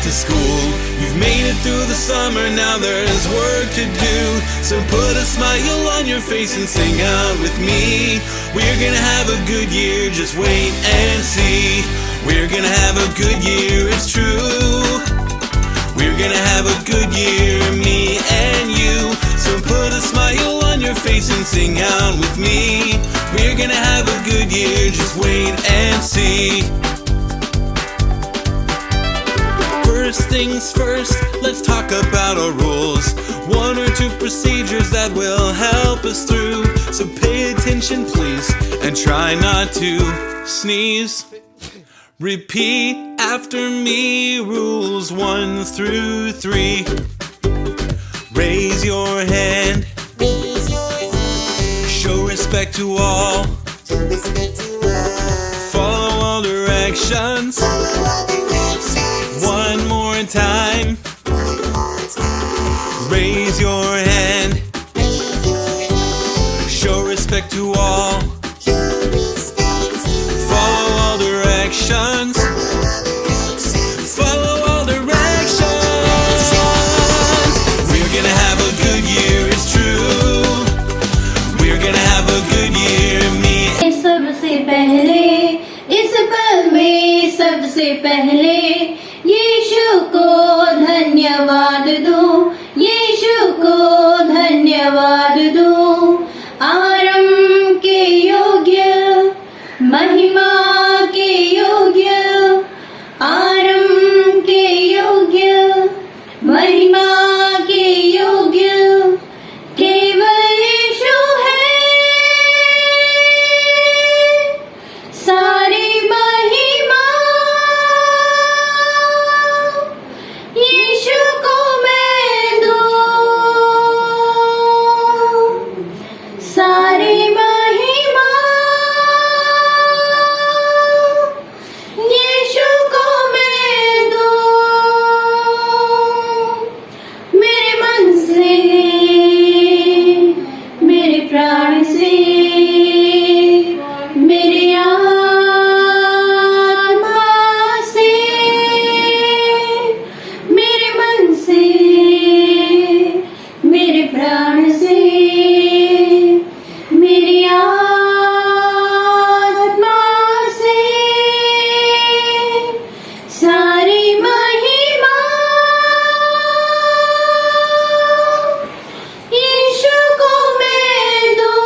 to school. You've made it through the summer, now there's work to do. So put a smile on your face and sing out with me. We're gonna have a good year, just wait and see. We're gonna have a good year, it's true. We're gonna have a good year, me and you. So put a smile on your face and sing out with me. We're gonna have a good year, just wait and see. First things first, let's talk about our rules. 1 or 2 procedures that will help us through. So pay attention please, and try not to sneeze. Repeat after me, rules 1 through 3. Raise your hand. Show respect to all. Follow all directions. 1 more time. Raise your hand. Show respect to all. Follow all directions. Follow all directions. We're gonna have a good year, it's true. We're gonna have a good year, me. सबसे पहले इस पल में सबसे पहले यीशु को धन्यवाद दो, यीशु को धन्यवाद दो। आरंभ के योग्य, महिमा के योग्य, आरंभ के योग्य, महिमा के योग्य केवल यीशु है। सारी महिमा यीशु को मैं दूं। सारी महिमा यीशु को मैं दूं। मेरे मन से, मेरे प्राण से, मेरे आत्मा से, मेरे मन से, मेरे प्राण से, मेरी आत्मा से सारी महिमा यीशु को मैं दूं।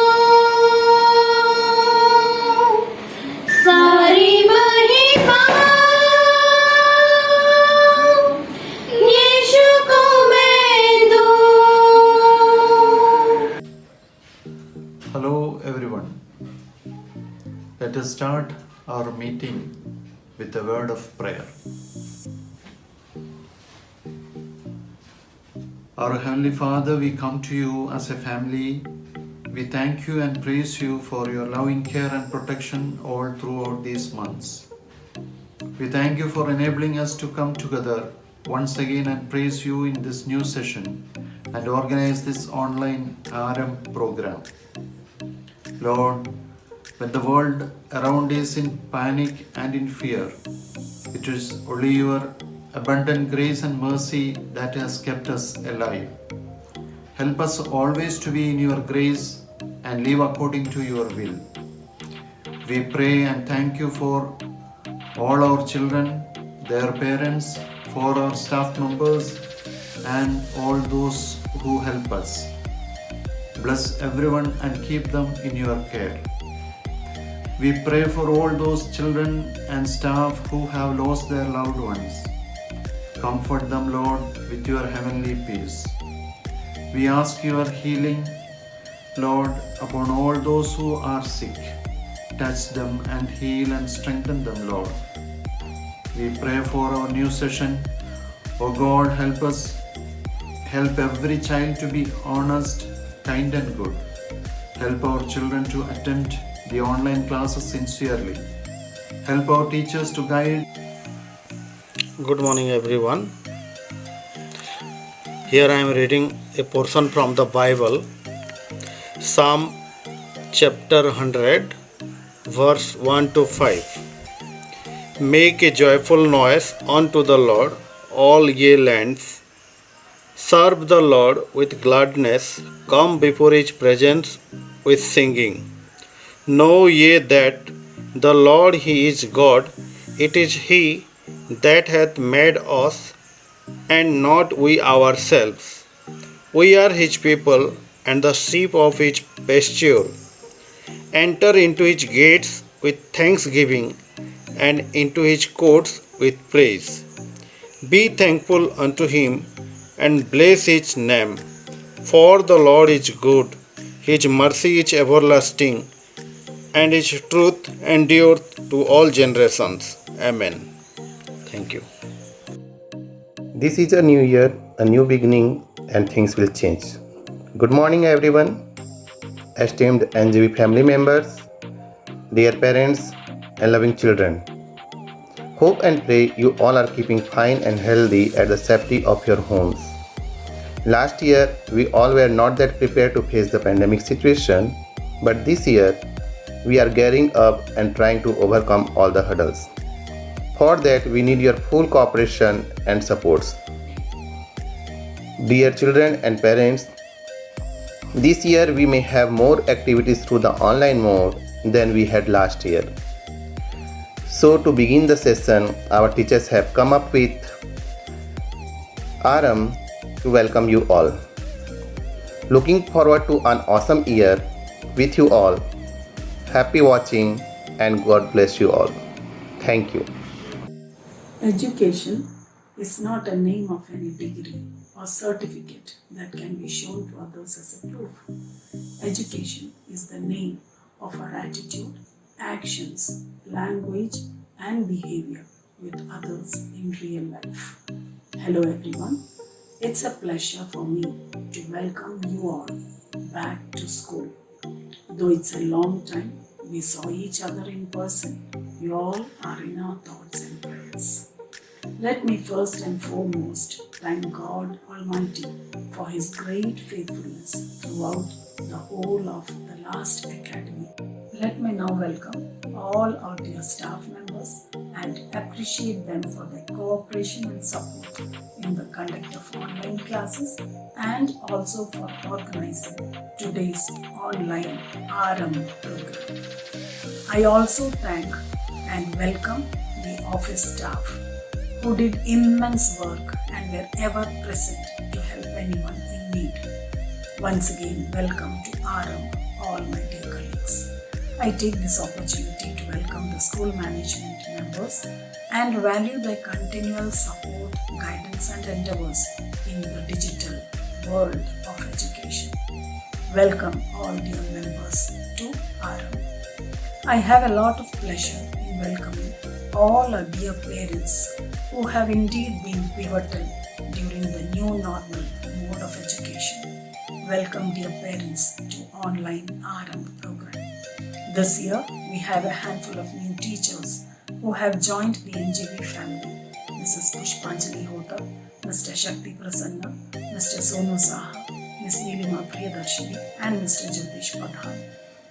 सारी महिमा यीशु को मैं दूं। Hello everyone. Let us start our meeting with a word of prayer. Our Heavenly Father, we come to you as a family. We thank you and praise you for your loving care and protection all throughout these months. We thank you for enabling us to come together once again and praise you in this new session and organize this online RM program. Lord, when the world around is in panic and in fear, it is only your abundant grace and mercy that has kept us alive. Help us always to be in your grace and live according to your will. We pray and thank you for all our children, their parents, for our staff members and all those who help us. Bless everyone and keep them in your care. We pray for all those children and staff who have lost their loved ones. Comfort them, Lord, with your heavenly peace. We ask your healing, Lord, upon all those who are sick. Touch them and heal and strengthen them, Lord. We pray for our new session. Oh God, help us. Help every child to be honest, kind and good. Help our children to attend the online classes sincerely. Help our teachers to guide. Good morning everyone. Here I am reading a portion from the Bible, Psalm chapter 100, verse 1 to 5. Make a joyful noise unto the Lord, all ye lands. Serve the Lord with gladness, come before his presence with singing. Know ye that the Lord he is God, it is he that hath made us, and not we ourselves. We are his people, and the sheep of his pasture. Enter into his gates with thanksgiving, and into his courts with praise. Be thankful unto him, and bless his name. For the Lord is good, his mercy is everlasting, and his truth endureth to all generations. Amen. Thank you. This is a new year, a new beginning, and things will change. Good morning, everyone. Esteemed NGV family members, dear parents, and loving children. Hope and pray you all are keeping fine and healthy at the safety of your homes. Last year, we all were not that prepared to face the pandemic situation, but this year, we are gearing up and trying to overcome all the hurdles. For that, we need your full cooperation and supports. Dear children and parents, this year we may have more activities through the online mode than we had last year. So to begin the session, our teachers have come up with Aram to welcome you all. Looking forward to an awesome year with you all. Happy watching and God bless you all. Thank you. Education is not a name of any degree or certificate that can be shown to others as a proof. Education is the name of our attitude, actions, language, and behavior with others in real life. Hello everyone, it's a pleasure for me to welcome you all back to school. Though it's a long time we saw each other in person, you all are in our thoughts and prayers. Let me first and foremost thank God Almighty for His great faithfulness throughout the whole of the last academy. Let me now welcome all our dear staff members and appreciate them for their cooperation and support in the conduct of online classes and also for organizing today's online Aram program. I also thank and welcome the office staff who did immense work and were ever present to help anyone in need. Once again, welcome to Aram, all my dear colleagues. I take this opportunity to welcome the school management members and value their continual support, guidance and endeavors in the digital world of education. Welcome all dear members to Aram. I have a lot of pleasure in welcoming all our dear parents who have indeed been pivotal during the new normal mode of education. Welcome dear parents to online Aram program. This year we have a handful of new teachers who have joined the NGV family. Mrs. Pushpanjali Hota, Mr. Shakti Prasanna, Mr. Sonu Saha, Ms. Neelima Priyadarshini and Mr. Jagdish Padhan.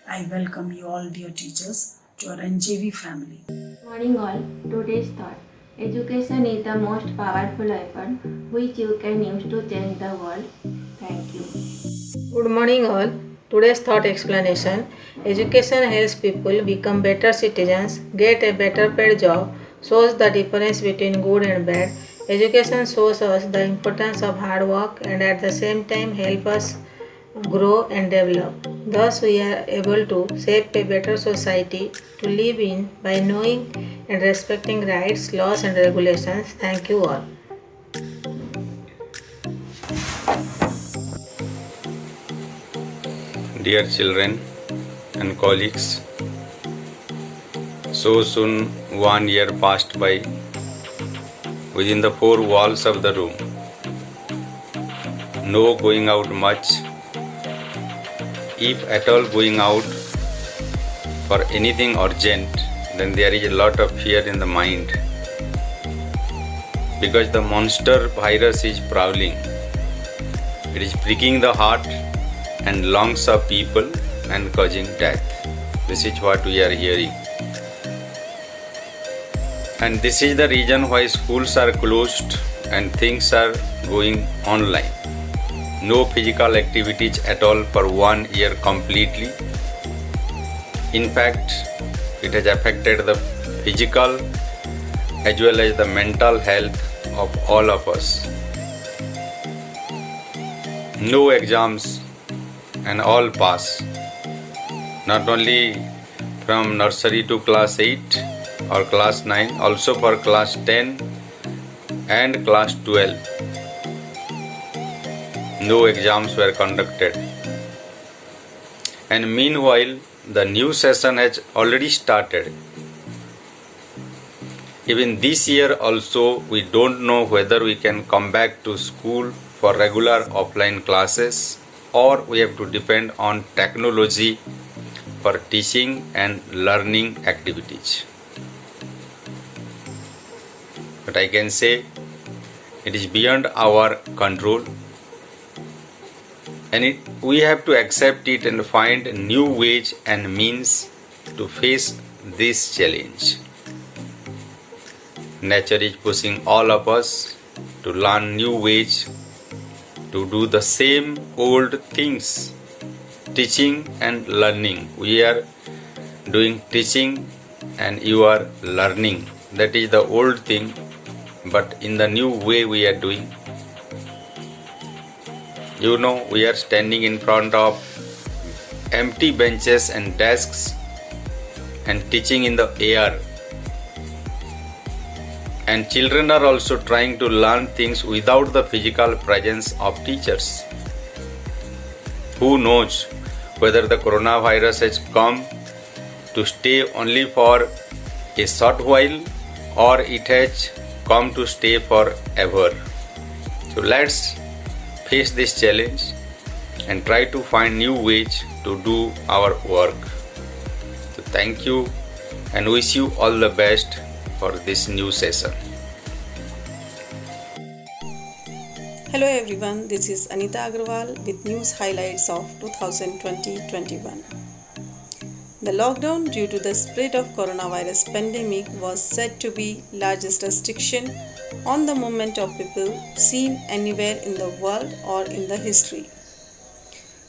I welcome you all dear teachers to our NGV family. Morning all, today's thought. Education is the most powerful weapon which you can use to change the world. Thank you. Good morning all. Today's thought explanation. Education helps people become better citizens, get a better paid job, shows the difference between good and bad. Education shows us the importance of hard work and at the same time help us grow and develop. Thus we are able to shape a better society to live in by knowing and respecting rights, laws and regulations. Thank you all. Dear children and colleagues, so soon 1 year passed by within the four walls of the room. No going out much. If at all going out for anything urgent, then there is a lot of fear in the mind because the monster virus is prowling. It is pricking the heart and lungs of people and causing death. This is what we are hearing. And this is the reason why schools are closed and things are going online. No physical activities at all for 1 year completely. In fact, it has affected the physical as well as the mental health of all of us. No exams and all pass. Not only from nursery to class 8 or class 9, also for class 10 and class 12. No exams were conducted. And meanwhile, the new session has already started. Even this year also, we don't know whether we can come back to school for regular offline classes or we have to depend on technology for teaching and learning activities. But I can say it is beyond our control, and we have to accept it and find new ways and means to face this challenge. Nature is pushing all of us to learn new ways to do the same old things. Teaching and learning. We are doing teaching and you are learning. That is the old thing, but in the new way we are doing. You know, we are standing in front of empty benches and desks and teaching in the air. And children are also trying to learn things without the physical presence of teachers. Who knows whether the coronavirus has come to stay only for a short while or it has come to stay forever. So let's face this challenge and try to find new ways to do our work. So thank you and wish you all the best for this new session. Hello everyone, this is Anita Agrawal with news highlights of 2020-21. The lockdown due to the spread of coronavirus pandemic was said to be largest restriction on the movement of people seen anywhere in the world or in the history.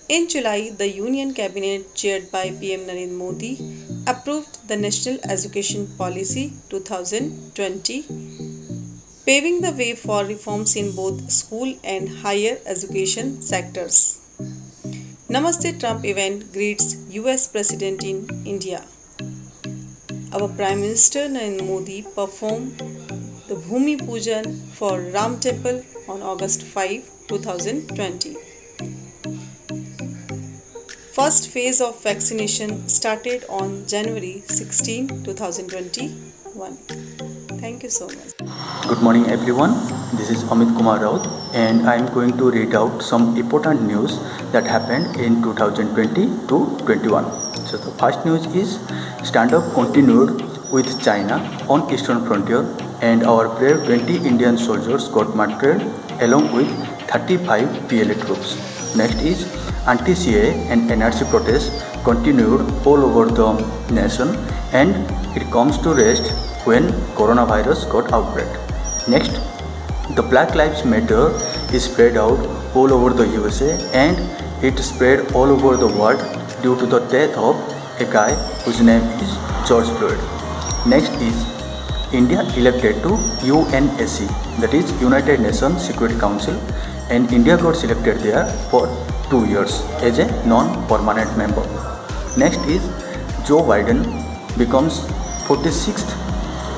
In July, the Union Cabinet chaired by PM Narendra Modi approved the National Education Policy 2020, paving the way for reforms in both school and higher education sectors. Namaste Trump event greets US President in India. Our Prime Minister Narendra Modi performed the Bhumi Pujan for Ram Temple on August 5, 2020. First phase of vaccination started on January 16, 2021. Thank you so much. Good morning everyone, this is Amit Kumar Raut and I am going to read out some important news that happened in 2020-21. So the first news is standoff continued with China on eastern frontier and our brave 20 Indian soldiers got martyred along with 35 PLA troops. Next is anti-CAA and NRC protests continued all over the nation and it comes to rest when coronavirus got outbreak. Next, the Black Lives Matter is spread out all over the USA and it spread all over the world due to the death of a guy whose name is George Floyd. Next is India elected to UNSC, that is United Nations Security Council, and India got selected there for 2 years as a non-permanent member. Next is Joe Biden becomes 46th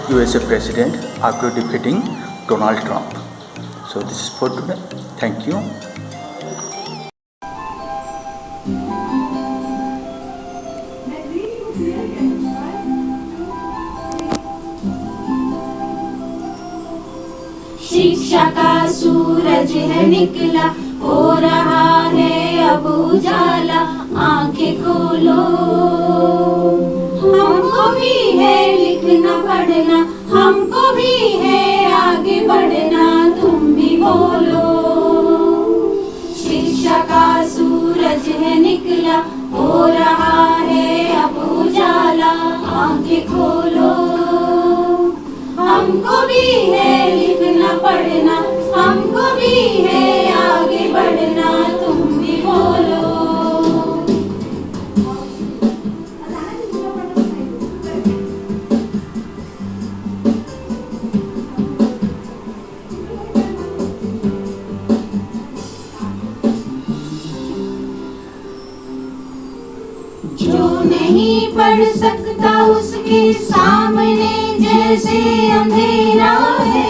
USA President after defeating Donald Trump. So this is for today. Thank you. शिक्षा का सूरज है निकला, हो रहा है अब उजाला, आंखें खोलो। हमको भी है लिखना पढ़ना, हमको भी है आगे बढ़ना, तुम भी बोलो। शिक्षा का सूरज है निकला, हो रहा है अब उजाला, आंखें खोलो। हमको भी है लिखना पढ़ना पढ़ना, हमको भी है आगे बढ़ना, तुम भी बोलो। जो नहीं पढ़ सकता उसके सामने जैसे अंधेरा है,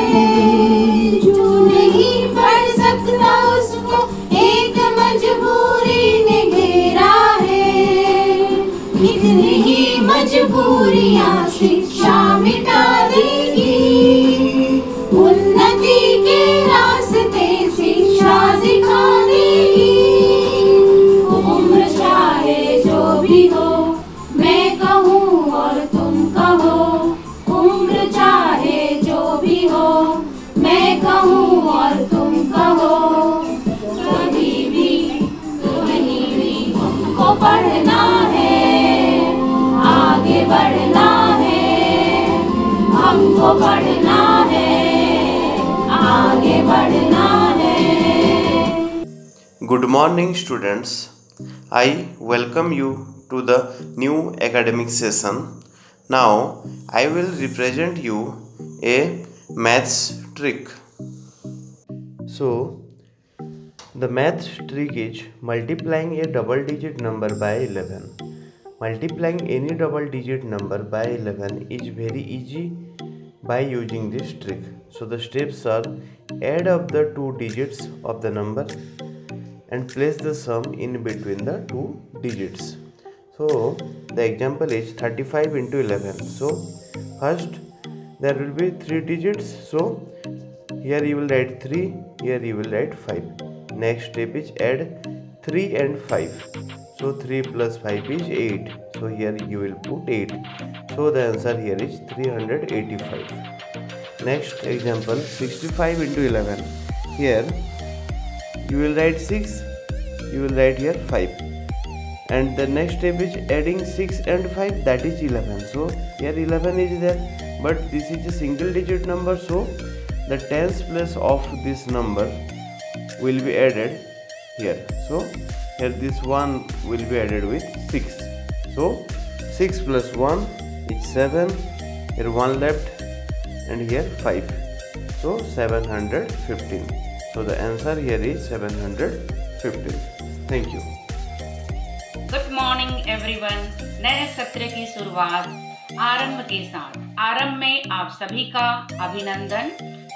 जो नहीं पढ़ सकता उसको एक मजबूरी ने घेरा है। इतनी ही मजबूरियां शिक्षा मिटा देगी, उन्नति के रास्ते शिक्षा दिखा देगी। उम्र चाहे जो भी हो, मैं कहूँ और तुम कहो, उम्र चाहे जो भी हो, मैं कहूँ और तुम कहो। कभी भी कहीं भी हमको पढ़ना है, आगे बढ़ना है, हमको पढ़ना है, आगे बढ़ना है। Good morning, students. I welcome you to the new academic session. Now I will represent you a maths trick. So the maths trick is multiplying a double digit number by 11. Multiplying any double digit number by 11 is very easy by using this trick. So the steps are: add up the two digits of the number and place the sum in between the two digits. So the example is 35 into 11. So first there will be 3 digits. So here you will write 3, here you will write 5. Next step is add 3 and 5. So 3 plus 5 is 8. So here you will put 8. So the answer here is 385. Next example, 65 into 11. Here you will write 6, you will write here 5, and the next step is adding 6 and 5, that is 11. So here 11 is there, but this is a single digit number, so the tens place of this number will be added here. So here this 1 will be added with 6. So 6 plus 1 is 7, here 1 left, and here 5. So 715. So the answer here is 715. Thank you. Good morning everyone. नए सत्र की शुरुआत आरंभ के साथ। आरंभ में आप सभी का अभिनंदन,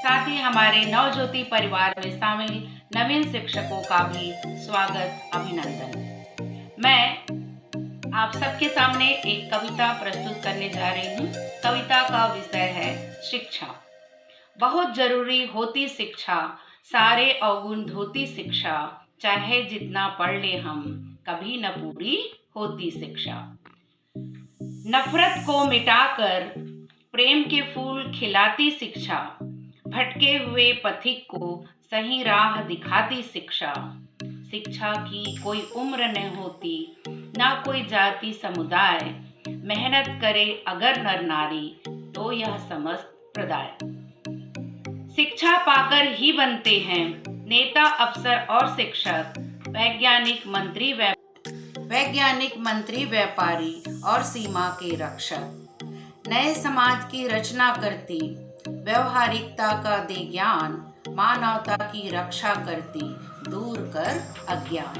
साथ ही हमारे नवज्योति परिवार में शामिल नवीन शिक्षकों का भी स्वागत, अभिनंदन। मैं आप सबके सामने एक कविता प्रस्तुत करने जा रही हूँ। कविता का विषय है शिक्षा। बहुत जरूरी होती शिक्षा, सारे अवगुण धोती शिक्षा, चाहे जितना पढ़ ले हम कभी न पूरी होती शिक्षा। नफरत को मिटाकर प्रेम के फूल खिलाती शिक्षा, भटके हुए पथिक को सही राह दिखाती शिक्षा। शिक्षा की कोई उम्र न होती, ना कोई जाति समुदाय, मेहनत करे अगर नर नारी तो यह समस्त प्रदाय। शिक्षा पाकर ही बनते हैं नेता, अफसर और शिक्षक, वैज्ञानिक मंत्री, व्यापारी और सीमा के रक्षक। नए समाज की रचना करती, व्यवहारिकता का दे ज्ञान, मानवता की रक्षा करती, दूर कर अज्ञान।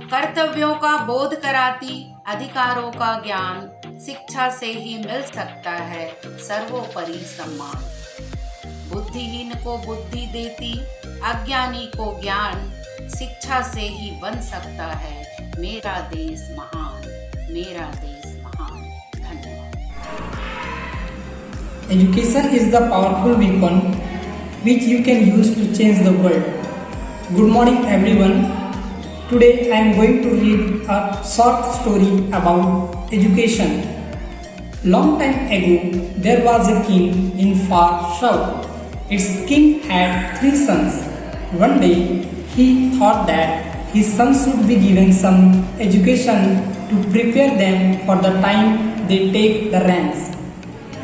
कर्तव्यों का बोध कराती, अधिकारों का ज्ञान, शिक्षा से ही मिल सकता है सर्वोपरि सम्मान। बुद्धिहीन को बुद्धि देती, अज्ञानी को ज्ञान, शिक्षा से ही बन सकता है मेरा देश महान, मेरा देश महान। धन्यवाद। Education is the powerful weapon which you can use to change the world. Good morning everyone. Today I am going to read a short story about education. Long time ago there was a king in far south. Its king had 3 sons. One day he thought that his sons should be given some education to prepare them for the time they take the reins.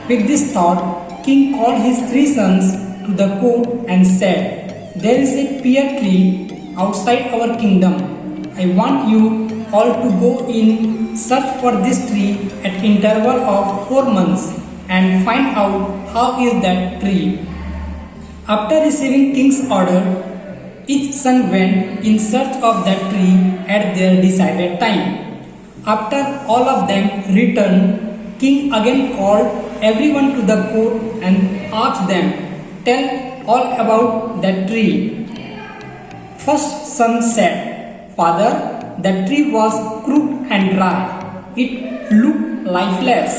With this thought, king called his 3 sons to the court and said, "There is a pear tree outside our kingdom. I want you all to go in search for this tree at interval of 4 months and find out how is that tree." After receiving king's order, each son went in search of that tree at their decided time. After all of them returned, king again called everyone to the court and asked them, "Tell all about that tree." First son said, "Father, that tree was crooked and dry. It looked lifeless."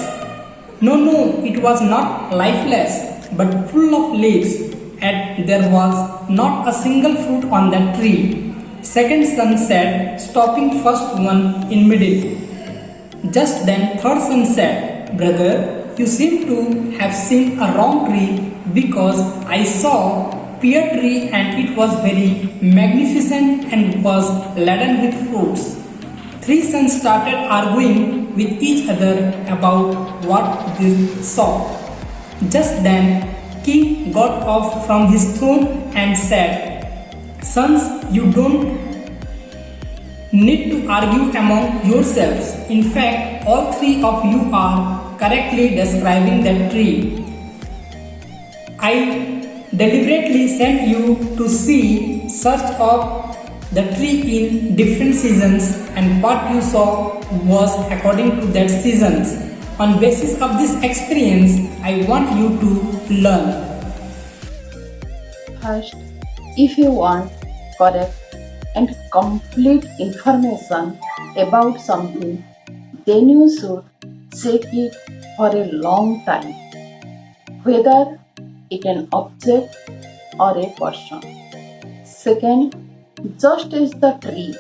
No, it was not lifeless, but full of leaves, and there was not a single fruit on that tree. Second son said, stopping first one in middle. Just then third son said, "Brother, you seem to have seen a wrong tree, because I saw pear tree and it was very magnificent and was laden with fruits." Three sons started arguing with each other about what they saw. Just then king got off from his throne and said, "Sons, you don't need to argue among yourselves. In fact, all three of you are correctly describing that tree. I deliberately sent you to search of the tree in different seasons, and what you saw was according to that seasons. On basis of this experience, I want you to learn." First, if you want correct and complete information about something, then you should check it for a long time, whether it an object or a person. Second, just as the tree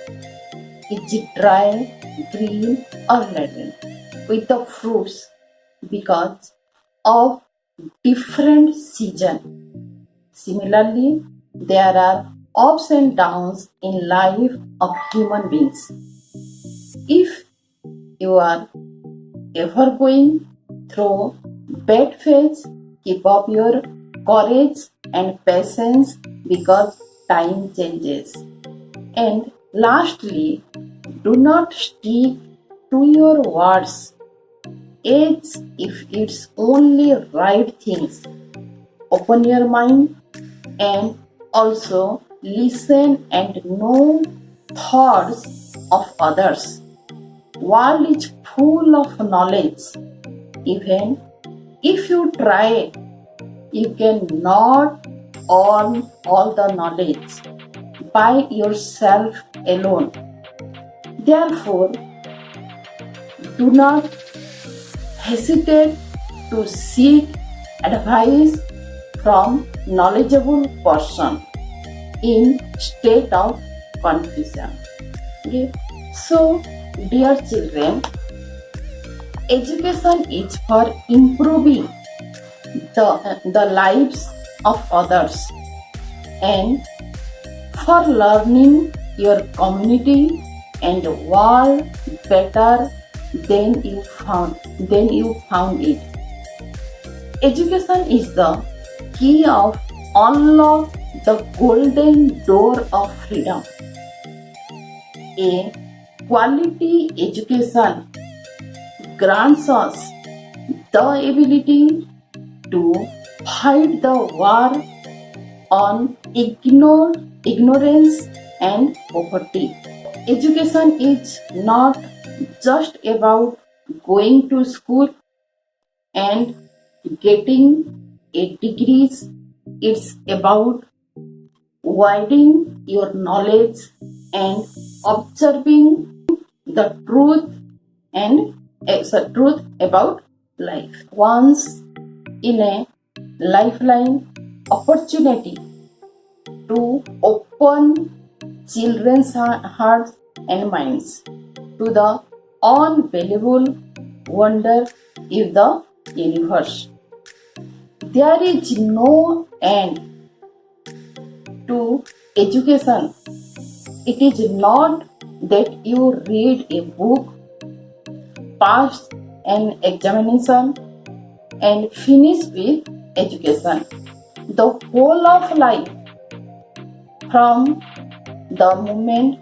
is dry, green or laden with the fruits because of different season, similarly there are ups and downs in life of human beings. If you are ever going through bad phase, keep up your courage and patience because time changes. And lastly, do not stick to your words as if it's only right things. Open your mind and also listen and know thoughts of others. World is full of knowledge. Even if you try, you cannot earn all the knowledge by yourself alone. Therefore, do not hesitate to seek advice from knowledgeable person in state of confusion. Okay? So, dear children, education is for improving the lives of others and for learning your community and world better than you found it. Education is the key of unlock the golden door of freedom. A quality education grants us the ability to fight the war on ignorance and poverty. Education is not just about going to school and getting a degree. It's about widening your knowledge and observing the truth about life. Once in a lifeline opportunity to open children's hearts and minds to the unbelievable wonder of the universe. There is no end to education. It is not that you read a book, pass an examination, and finish with education. the whole of life, from the moment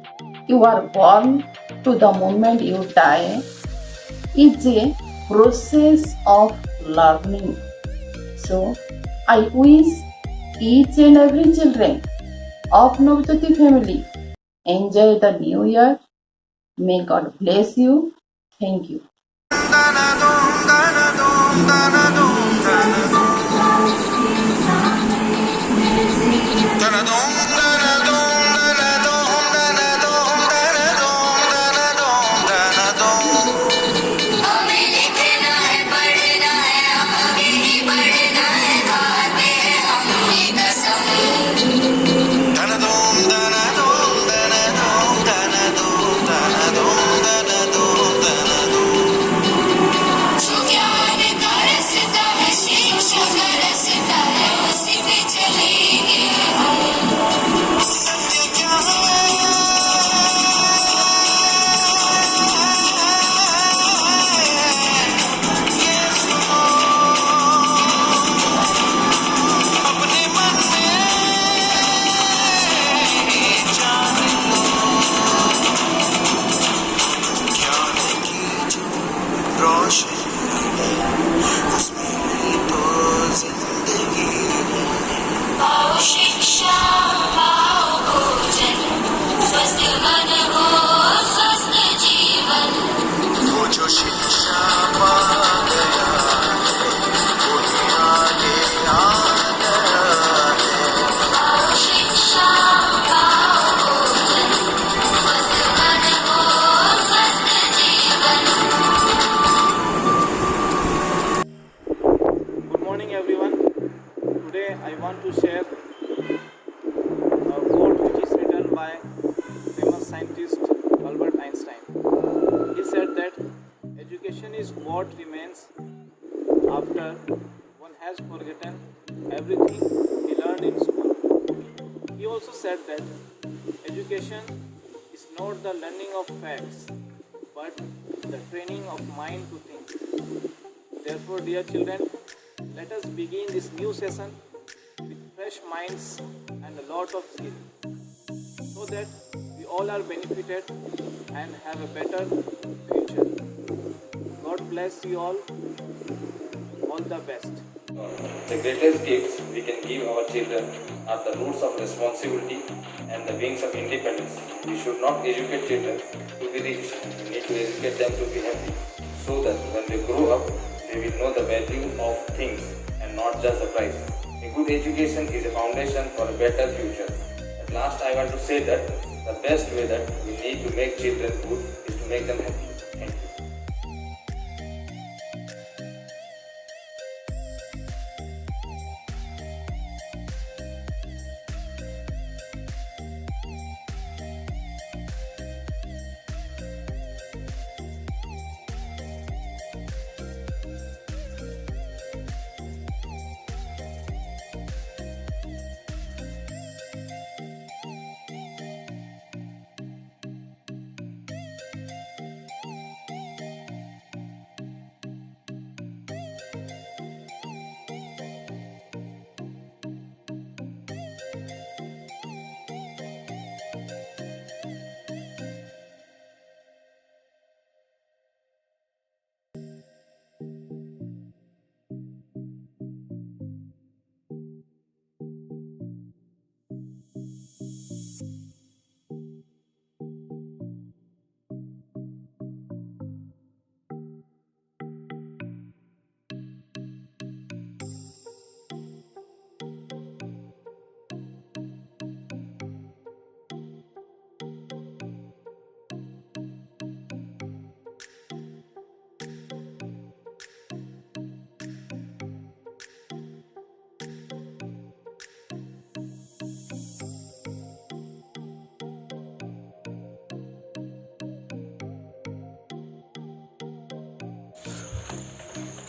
you are born to the moment you die, is a process of learning. So, I wish each and every children of Navjyoti family enjoy the new year. May God bless you. Thank you. Good morning, everyone. Today I want to share a quote which is written by famous scientist Albert Einstein. He said that education is what remains after one has forgotten everything he learned in school. He also said that education is not the learning of facts but the training of mind to think. Therefore, dear children, let us begin this new session with fresh minds and a lot of skill so that we all are benefited and have a better future. God bless you all. All the best. The greatest gifts we can give our children are the roots of responsibility and the wings of independence. We should not educate children to be rich. We need to educate them to be happy, so that when they grow up, they will know the value of things and not just the price. A good education is a foundation for a better future. At last, I want to say that the best way that we need to make children good is to make them happy. Thank you.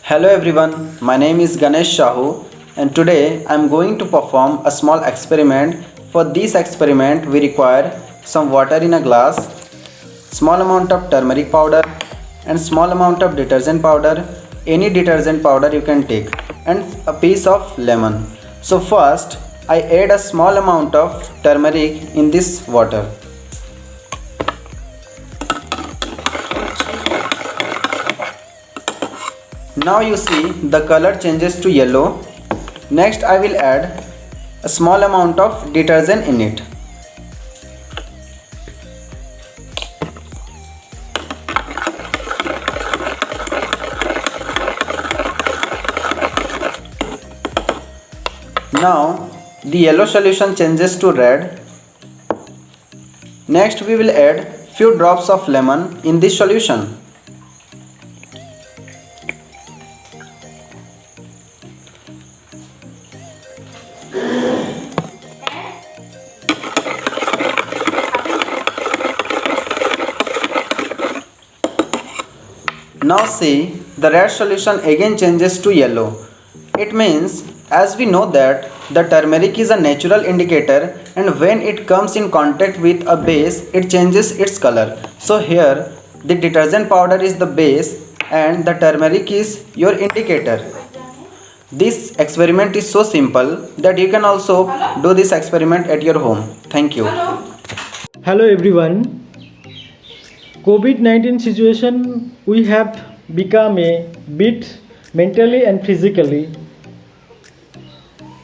Hello everyone, my name is Ganesh Shahu and today I am going to perform a small experiment. For this experiment we require some water in a glass, small amount of turmeric powder and small amount of detergent powder, any detergent powder you can take, and a piece of lemon. So first I add a small amount of turmeric in this water. Now you see the color changes to yellow. Next I will add a small amount of detergent in it. Now the yellow solution changes to red. Next we will add few drops of lemon in this solution. Now see, the red solution again changes to yellow. It means, as we know that the turmeric is a natural indicator, and when it comes in contact with a base, it changes its color. So here the detergent powder is the base and the turmeric is your indicator. This experiment is so simple that you can also do this experiment at your home. Thank you. Hello everyone. COVID-19 situation, we have become a bit mentally and physically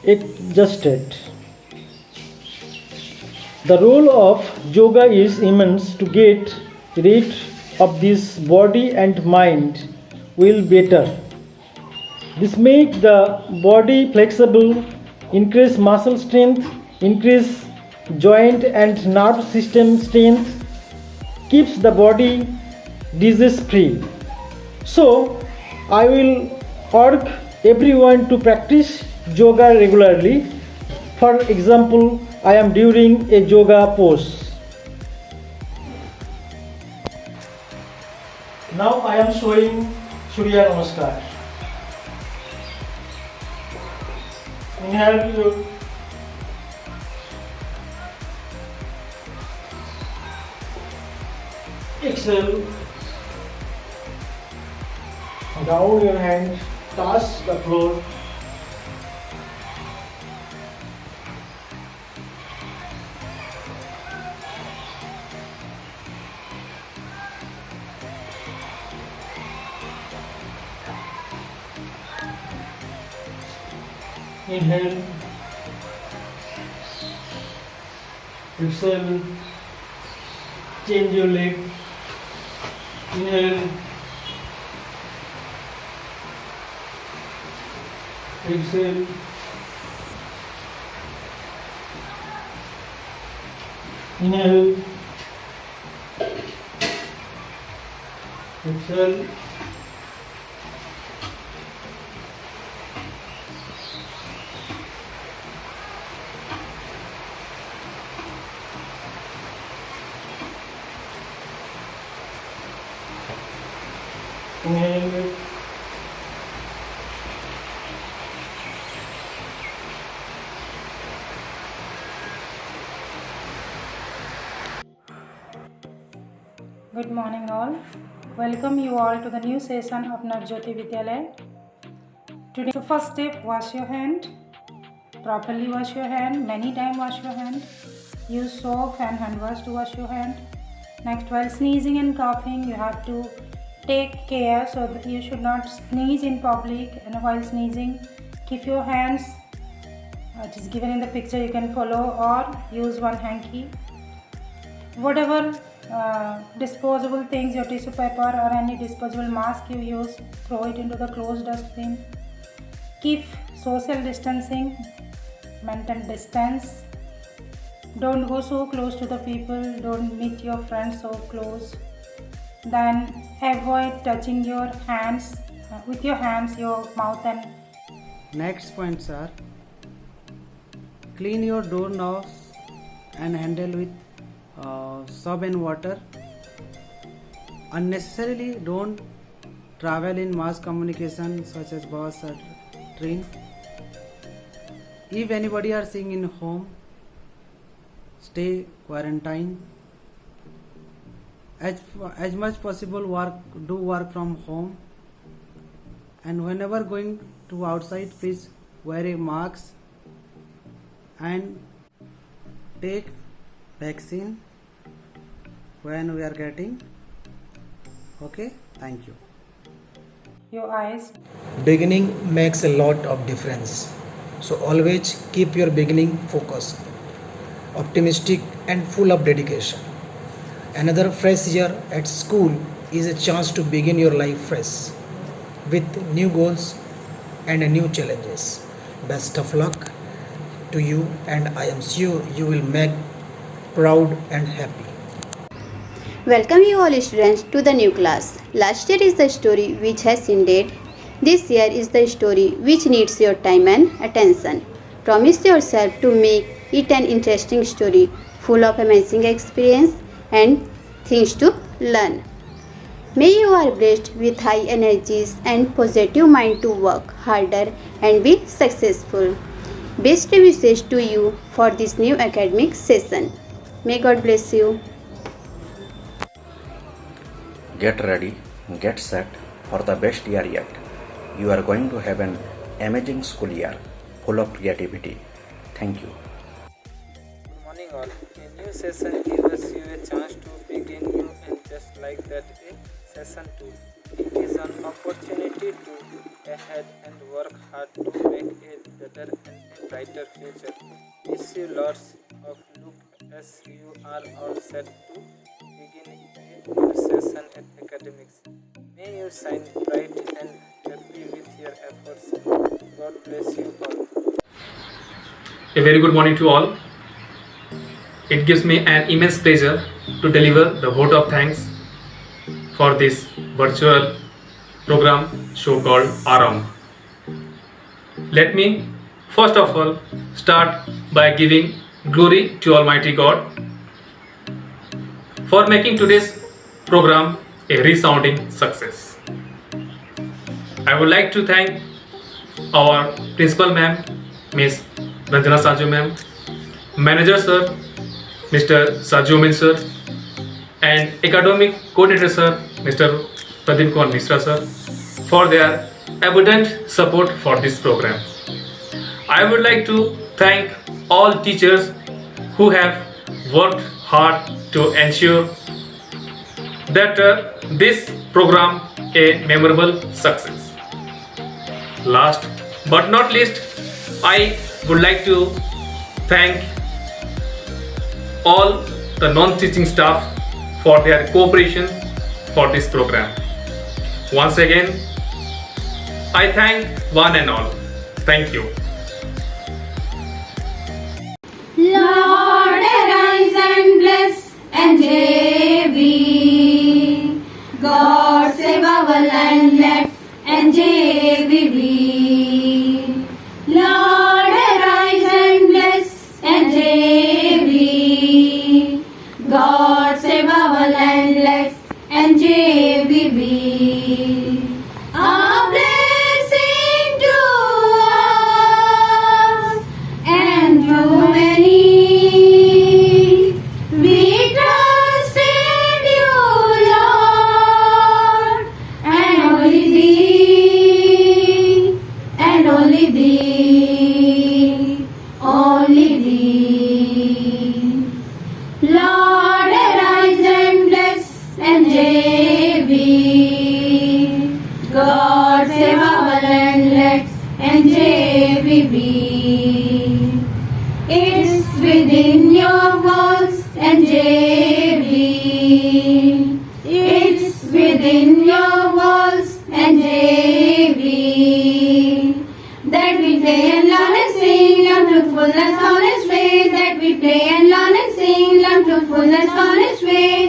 exhausted. The role of yoga is immense to get rid of this body and mind will better. This makes the body flexible, increase muscle strength, increase joint and nerve system strength, keeps the body disease free. So I will urge everyone to practice yoga regularly. For example, I am doing a yoga pose. Now I am showing Surya Namaskar. Inhale your exhale. Down your hand, touch the floor. Inhale, exhale, change your leg. Inhale, exhale, inhale, exhale, inhale, Good morning all. Welcome you all to the new session of Navjyoti Vidyalaya. Today, so first step, wash your hand. Properly wash your hand. Many times wash your hand. Use soap and hand wash to wash your hand. Next, while sneezing and coughing, you have to take care so that you should not sneeze in public. And while sneezing, keep your hands. It is given in the picture. You can follow or use one hanky. Whatever disposable things, your tissue paper or any disposable mask you use, throw it into the closed dustbin. Keep social distancing, maintain distance. Don't go so close to the people, don't meet your friends so close. Then avoid touching your hands, with your hands, your mouth and... Next points are, clean your doorknobs and handle with soap and water. Unnecessarily don't travel in mass communication such as bus or train. If anybody are staying in home, stay quarantine. As much possible do work from home, and whenever going to outside, please wear a mask and take vaccine when we are getting. Okay, thank you. Your eyes. Beginning makes a lot of difference. So always keep your beginning focused, optimistic and full of dedication. Another fresh year at school is a chance to begin your life fresh with new goals and new challenges. Best of luck to you, and I am sure you will make proud and happy. Welcome you all students to the new class. Last year is the story which has ended. This year is the story which needs your time and attention. Promise yourself to make it an interesting story full of amazing experience and things to learn. May you are blessed with high energies and positive mind to work harder and be successful. Best wishes to you for this new academic session. May God bless you. Get ready, get set for the best year yet. You are going to have an amazing school year full of creativity. Thank you. Good morning all. A new session gives you a chance to begin new and just like that a session 2. It is an opportunity to ahead and work hard to make a better and a brighter future. Wish you lots of luck as you are all set to begin a new session at academics. May you shine bright and happy with your efforts. God bless you all. A very good morning to all. It gives me an immense pleasure to deliver the vote of thanks for this virtual program show called Aram. Let me first of all start by giving glory to Almighty God for making today's program a resounding success. I would like to thank our principal ma'am, Miss Ranjana Sajo ma'am, manager sir, Mr. Sajomin sir, and academic coordinator sir, Mr. Pradeep Kumar Misra sir, for their abundant support for this program. I would like to thank all teachers who have worked hard to ensure that this program a memorable success. Last but not least, I would like to thank all the non-teaching staff for their cooperation for this program. Once again, I thank one and all. Thank you. Lord, arise and bless NJV. God save our land, let NJV be. Lord, arise and bless NJV. God save our land, let NJV be. A blessing to us and to many. We trust in you, Lord, and only Thee, and only Thee, only Thee. Lord, arise and bless NJV. God save our land, let NJV be. It's within your walls, NJV. It's within your walls, NJV. That we play and learn and sing, learn truthfulness, honest ways. That we play and learn and sing, learn truthfulness, honest ways.